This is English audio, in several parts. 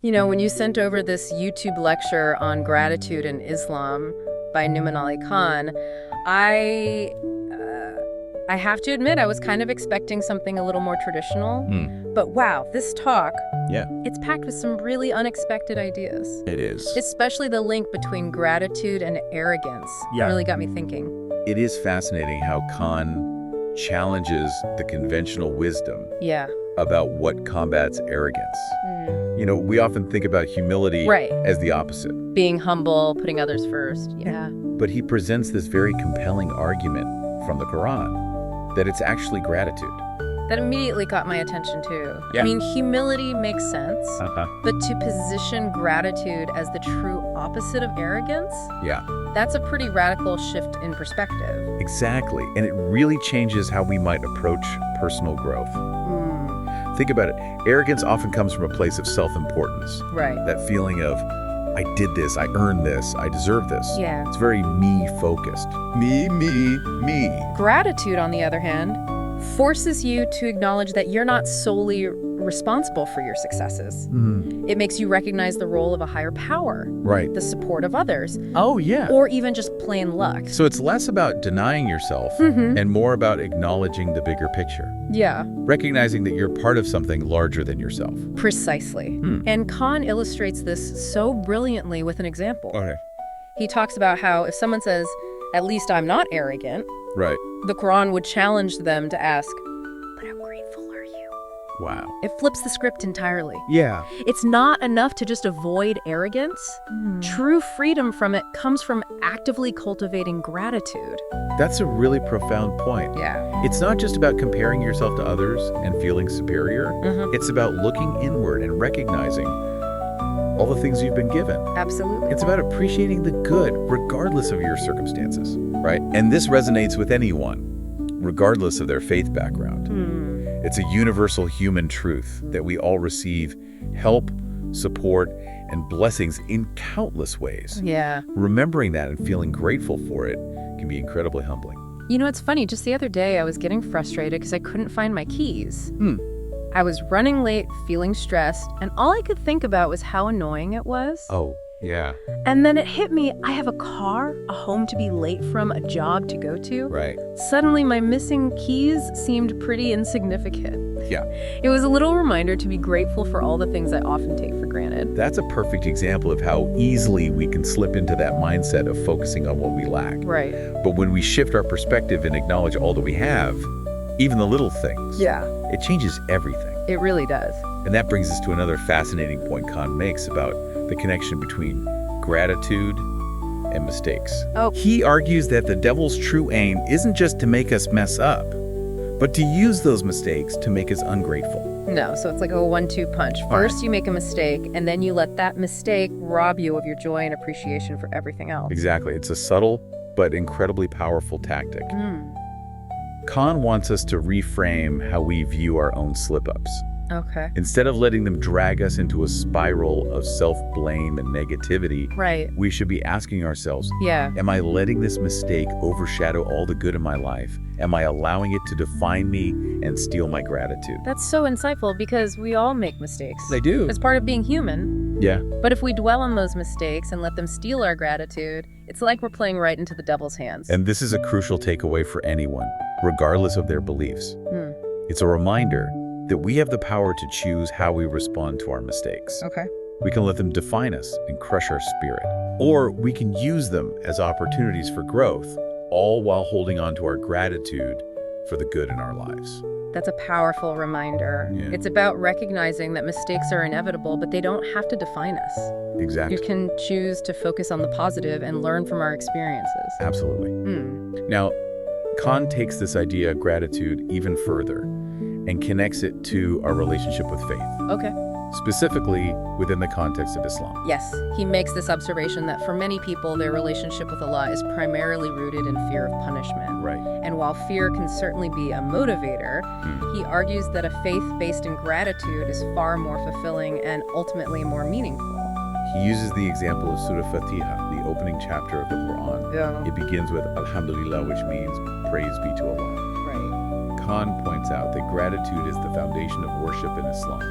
You know, when you sent over this YouTube lecture on gratitude in Islam by Nouman Ali Khan, I I have to admit I was kind of expecting something a little more traditional. But wow, this talk, Yeah, it's packed with some really unexpected ideas. it is. Especially the link between gratitude and arrogance. Yeah. Really got me thinking. It is fascinating how Khan challenges the conventional wisdom Yeah. about what combats arrogance. You know, we often think about humility Right. as the opposite, Being humble, putting others first. Yeah. but he presents this very compelling argument from the Quran that it's actually gratitude. That immediately caught my attention too. Yeah. I mean, humility makes sense, Uh-huh. but to position gratitude as the true opposite of arrogance, Yeah, that's a pretty radical shift in perspective. exactly. And it really changes how we might approach personal growth. Think about it. Arrogance often comes from a place of self-importance. Right. That feeling of, I did this, I earned this, I deserve this. Yeah. It's very me-focused. Me. Gratitude, on the other hand, forces you to acknowledge that you're not solely responsible for your successes. It makes you recognize the role of a higher power, Right. the support of others, Oh, yeah. or even just plain luck. So it's less about denying yourself and more about acknowledging the bigger picture. Yeah. Recognizing that you're part of something larger than yourself. Precisely. And Khan illustrates this so brilliantly with an example. Okay. He talks about how if someone says, "At least I'm not arrogant," Right. the Quran would challenge them to ask, "But how grateful are you?" Wow. It flips the script entirely. Yeah. It's not enough to just avoid arrogance. True freedom from it comes from actively cultivating gratitude. That's a really profound point. Yeah. It's not just about comparing yourself to others and feeling superior. It's about looking inward and recognizing all the things you've been given. Absolutely. It's about appreciating the good, regardless of your circumstances, right? And this resonates with anyone, regardless of their faith background. It's a universal human truth that we all receive help, support, and blessings in countless ways. Yeah. Remembering that and feeling grateful for it can be incredibly humbling. You know, it's funny. Just the other day, I was getting frustrated because I couldn't find my keys. I was running late, feeling stressed, and all I could think about was how annoying it was. Oh, yeah. And then it hit me, I have a car, a home to be late from, a job to go to. Right. Suddenly, my missing keys seemed pretty insignificant. Yeah. It was a little reminder to be grateful for all the things I often take for granted. That's a perfect example of how easily we can slip into that mindset of focusing on what we lack. Right. But when we shift our perspective and acknowledge all that we have, even the little things, Yeah. it changes everything. It really does. And that brings us to another fascinating point Khan makes about the connection between gratitude and mistakes. Oh. He argues that the devil's true aim isn't just to make us mess up, but to use those mistakes to make us ungrateful. No, so it's like a 1-2 punch. First, you make a mistake, and then you let that mistake rob you of your joy and appreciation for everything else. Exactly. It's a subtle but incredibly powerful tactic. Khan wants us to reframe how we view our own slip-ups. Okay. Instead of letting them drag us into a spiral of self-blame and negativity, Right. we should be asking ourselves, Yeah. am I letting this mistake overshadow all the good in my life? Am I allowing it to define me and steal my gratitude? That's so insightful because we all make mistakes. They do. It's part of being human. Yeah. But if we dwell on those mistakes and let them steal our gratitude, it's like we're playing right into the devil's hands. And this is a crucial takeaway for anyone, regardless of their beliefs. It's a reminder that we have the power to choose how we respond to our mistakes. Okay. We can let them define us and crush our spirit. Or we can use them as opportunities for growth, all while holding on to our gratitude for the good in our lives. That's a powerful reminder. Yeah. It's about recognizing that mistakes are inevitable, but they don't have to define us. Exactly. You can choose to focus on the positive and learn from our experiences. Absolutely. Now, Khan takes this idea of gratitude even further and connects it to our relationship with faith, Okay. specifically within the context of Islam. Yes, he makes this observation that for many people, their relationship with Allah is primarily rooted in fear of punishment. Right. And while fear can certainly be a motivator, he argues that a faith based in gratitude is far more fulfilling and ultimately more meaningful. He uses the example of Surah Fatiha, the opening chapter of the Quran. Yeah. It begins with Alhamdulillah, which means praise be to Allah. Right. Khan points out that gratitude is the foundation of worship in Islam.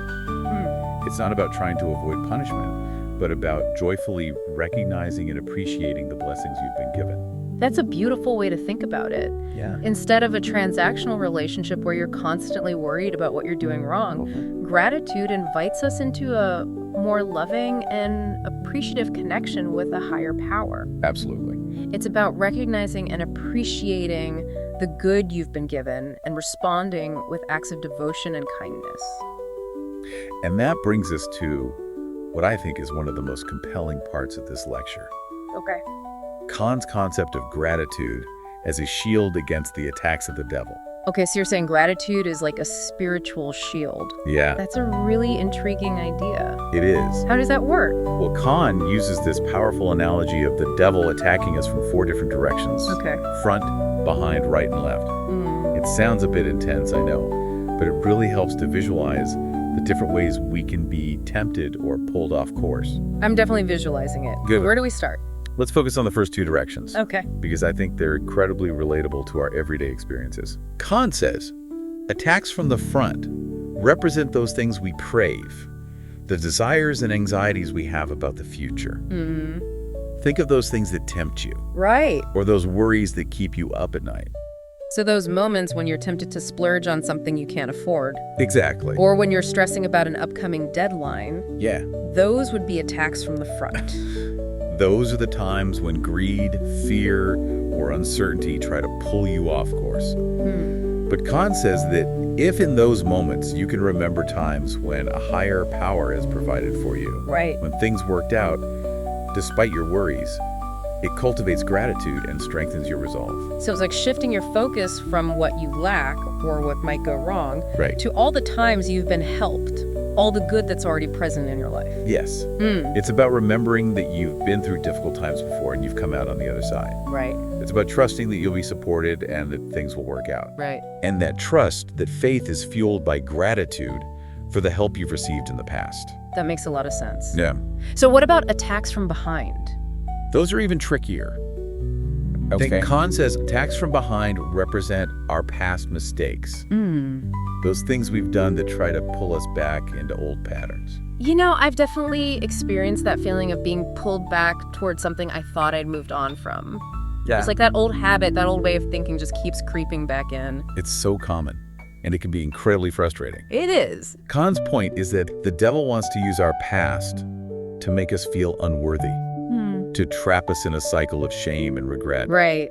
It's not about trying to avoid punishment, but about joyfully recognizing and appreciating the blessings you've been given. That's a beautiful way to think about it. Yeah. Instead of a transactional relationship where you're constantly worried about what you're doing wrong, gratitude invites us into a more loving and appreciative connection with a higher power. Absolutely. It's about recognizing and appreciating the good you've been given and responding with acts of devotion and kindness. And that brings us to what I think is one of the most compelling parts of this lecture. Okay. Khan's concept of gratitude as a shield against the attacks of the devil. Okay, so you're saying gratitude is like a spiritual shield. Yeah, That's a really intriguing idea. it is. How does that work? Well, Khan uses this powerful analogy of the devil attacking us from 4 different directions. Okay. Front, behind, right, and left. It sounds a bit intense, I know, but it really helps to visualize the different ways we can be tempted or pulled off course. I'm definitely visualizing it. Good. Where do we start? Let's focus on the first 2 directions. Okay. Because I think they're incredibly relatable to our everyday experiences. Khan says, attacks from the front represent those things we crave, the desires and anxieties we have about the future. Think of those things that tempt you, Right. or those worries that keep you up at night. So those moments when you're tempted to splurge on something you can't afford, Exactly. or when you're stressing about an upcoming deadline, Yeah. those would be attacks from the front. Those are the times when greed, fear, or uncertainty try to pull you off course. But Khan says that if in those moments you can remember times when a higher power has provided for you, Right. when things worked out, despite your worries, it cultivates gratitude and strengthens your resolve. So it's like shifting your focus from what you lack or what might go wrong Right. to all the times you've been helped, all the good that's already present in your life. Yes. It's about remembering that you've been through difficult times before and you've come out on the other side. Right. It's about trusting that you'll be supported and that things will work out. Right. And that trust, that faith is fueled by gratitude for the help you've received in the past. That makes a lot of sense. Yeah. So what about attacks from behind? Those are even trickier. I think Khan says attacks from behind represent our past mistakes. Those things we've done that try to pull us back into old patterns. You know, I've definitely experienced that feeling of being pulled back towards something I thought I'd moved on from. Yeah. It's like that old habit, that old way of thinking just keeps creeping back in. It's so common, and it can be incredibly frustrating. It is. Khan's point is that the devil wants to use our past to make us feel unworthy, to trap us in a cycle of shame and regret. Right.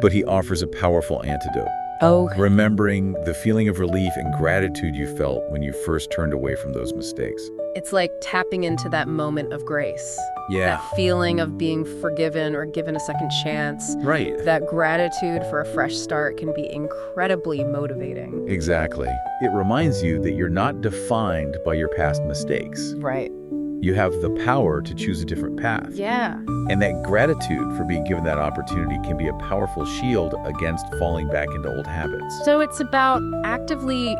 But he offers a powerful antidote. Oh, Remembering the feeling of relief and gratitude you felt when you first turned away from those mistakes. it's like tapping into that moment of grace. Yeah. That feeling of being forgiven or given a second chance. Right. That gratitude for a fresh start can be incredibly motivating. Exactly. It reminds you that you're not defined by your past mistakes. Right. You have the power to choose a different path. Yeah. And that gratitude for being given that opportunity can be a powerful shield against falling back into old habits. So it's about actively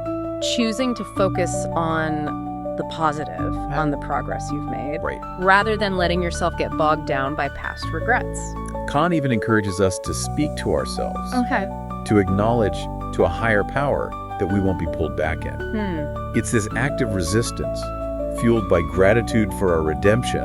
choosing to focus on the positive, on the progress you've made, Right. rather than letting yourself get bogged down by past regrets. Khan even encourages us to speak to ourselves, Okay. to acknowledge to a higher power that we won't be pulled back in. It's this active resistance, fueled by gratitude for our redemption,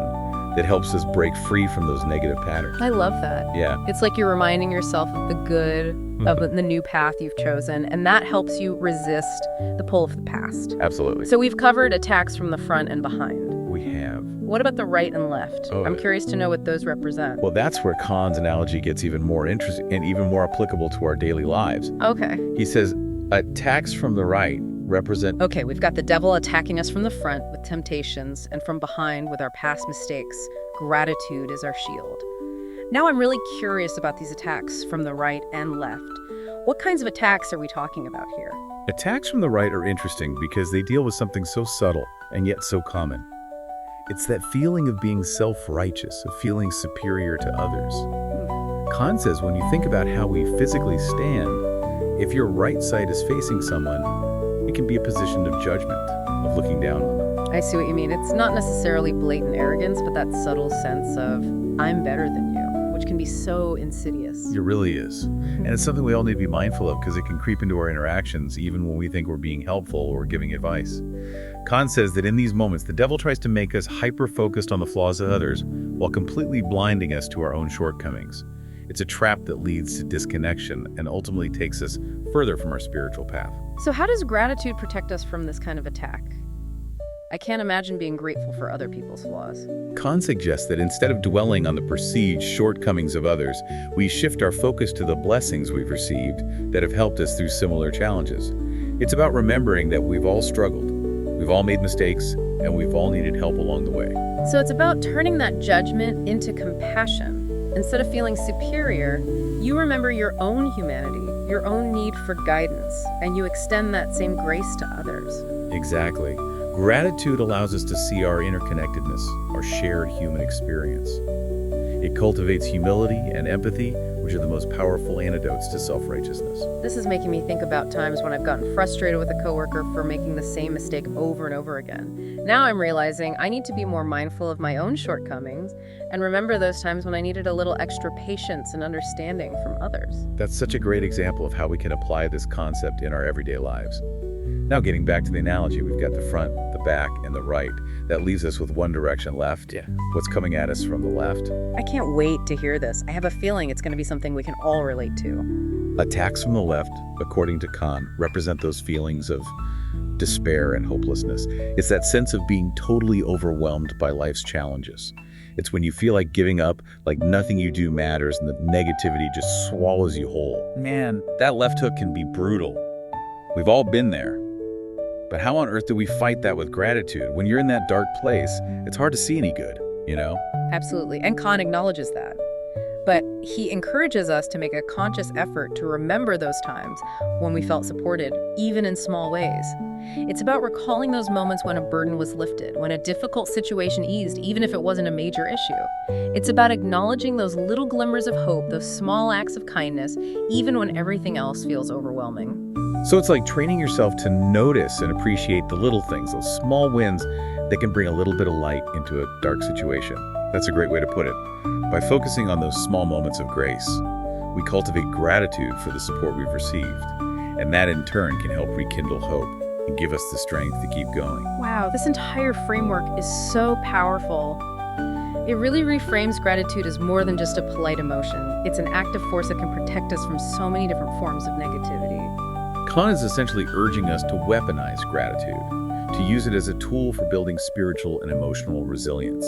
that helps us break free from those negative patterns. I love that. Yeah. It's like you're reminding yourself of the good of the new path you've chosen, and that helps you resist the pull of the past. Absolutely. So we've covered attacks from the front and behind. We have. What about the right and left? Oh. I'm curious to know what those represent. Well, that's where Khan's analogy gets even more interesting and even more applicable to our daily lives. Okay. He says, attacks from the right represent... Okay, we've got the devil attacking us from the front with temptations, and from behind with our past mistakes. Gratitude is our shield. Now I'm really curious about these attacks from the right and left. What kinds of attacks are we talking about here? Attacks from the right are interesting because they deal with something so subtle and yet so common. It's that feeling of being self-righteous, of feeling superior to others. Khan says when you think about how we physically stand, if your right side is facing someone, it can be a position of judgment, of looking down on them. I see what you mean. It's not necessarily blatant arrogance, but that subtle sense of, I'm better than you, which can be so insidious. It really is. And it's something we all need to be mindful of because it can creep into our interactions even when we think we're being helpful or giving advice. Khan says that in these moments, the devil tries to make us hyper-focused on the flaws of others while completely blinding us to our own shortcomings. It's a trap that leads to disconnection and ultimately takes us further from our spiritual path. So how does gratitude protect us from this kind of attack? I can't imagine being grateful for other people's flaws. Khan suggests that instead of dwelling on the perceived shortcomings of others, we shift our focus to the blessings we've received that have helped us through similar challenges. It's about remembering that we've all struggled, we've all made mistakes, and we've all needed help along the way. So it's about turning that judgment into compassion. Instead of feeling superior, you remember your own humanity, your own need for guidance, and you extend that same grace to others. Exactly. Gratitude allows us to see our interconnectedness, our shared human experience. It cultivates humility and empathy, which are the most powerful antidotes to self-righteousness. This is making me think about times when I've gotten frustrated with a coworker for making the same mistake over and over again. Now I'm realizing I need to be more mindful of my own shortcomings and remember those times when I needed a little extra patience and understanding from others. That's such a great example of how we can apply this concept in our everyday lives. Now getting back to the analogy, we've got the front, the back, and the right. That leaves us with one direction left. What's coming at us from the left? I can't wait to hear this. I have a feeling it's going to be something we can all relate to. Attacks from the left, according to Khan, represent those feelings of despair and hopelessness. It's that sense of being totally overwhelmed by life's challenges. It's when you feel like giving up, like nothing you do matters, and the negativity just swallows you whole. Man, that left hook can be brutal. We've all been there. But how on earth do we fight that with gratitude? When you're in that dark place, it's hard to see any good, you know? Absolutely, and Khan acknowledges that. But he encourages us to make a conscious effort to remember those times when we felt supported, even in small ways. It's about recalling those moments when a burden was lifted, when a difficult situation eased, even if it wasn't a major issue. It's about acknowledging those little glimmers of hope, those small acts of kindness, even when everything else feels overwhelming. So it's like training yourself to notice and appreciate the little things, those small wins that can bring a little bit of light into a dark situation. That's a great way to put it. By focusing on those small moments of grace, we cultivate gratitude for the support we've received, and that in turn can help rekindle hope and give us the strength to keep going. Wow, this entire framework is so powerful. It really reframes gratitude as more than just a polite emotion. It's an active force that can protect us from so many different forms of negativity. Khan is essentially urging us to weaponize gratitude, to use it as a tool for building spiritual and emotional resilience.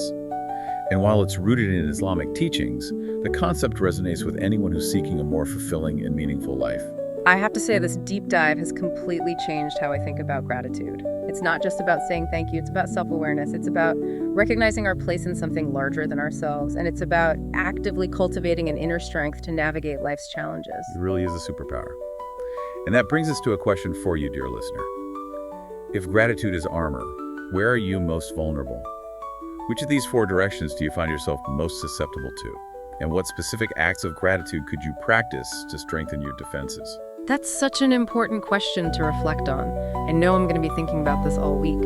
And while it's rooted in Islamic teachings, the concept resonates with anyone who's seeking a more fulfilling and meaningful life. I have to say this deep dive has completely changed how I think about gratitude. It's not just about saying thank you, it's about self-awareness, it's about recognizing our place in something larger than ourselves, and it's about actively cultivating an inner strength to navigate life's challenges. It really is a superpower. And that brings us to a question for you, dear listener. If gratitude is armor, where are you most vulnerable? Which of these 4 directions do you find yourself most susceptible to? And what specific acts of gratitude could you practice to strengthen your defenses? That's such an important question to reflect on. I know I'm going to be thinking about this all week.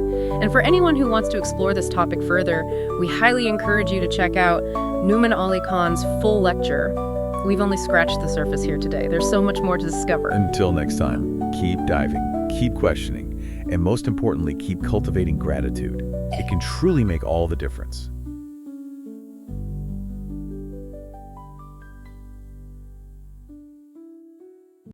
And for anyone who wants to explore this topic further, we highly encourage you to check out Nouman Ali Khan's full lecture. We've only scratched the surface here today. There's so much more to discover. Until next time, keep diving, keep questioning, and most importantly, keep cultivating gratitude. It can truly make all the difference.